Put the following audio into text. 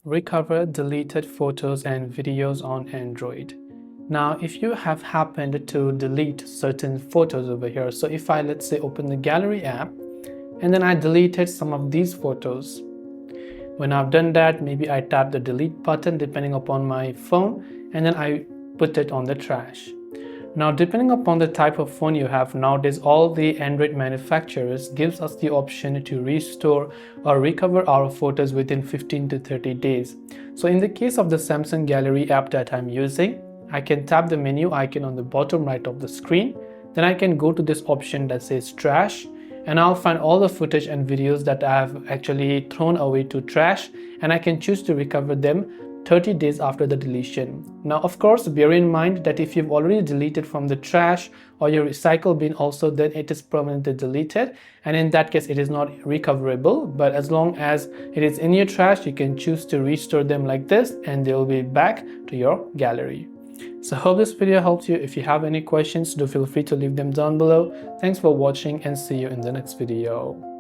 Recover deleted photos and videos on Android. Now, if you have happened to delete certain photos over here, so if I, let's say, open the gallery app and then I deleted some of these photos. When I've done that, maybe I tap the delete button depending upon my phone, and then I put it on the trash. Now, depending upon the type of phone you have, nowadays all the Android manufacturers gives us the option to restore or recover our photos within 15 to 30 days. So in the case of the Samsung Gallery app that I'm using, I can tap the menu icon on the bottom right of the screen. Then I can go to this option that says trash, and I'll find all the footage and videos that I have actually thrown away to trash, and I can choose to recover them 30 days after the deletion. Now, of course, bear in mind that if you've already deleted from the trash or your recycle bin also, then it is permanently deleted, and in that case it is not recoverable. But as long as it is in your trash, you can choose to restore them like this and they'll be back to your gallery. So I hope this video helped you. If you have any questions, do feel free to leave them down below. Thanks for watching and see you in the next video.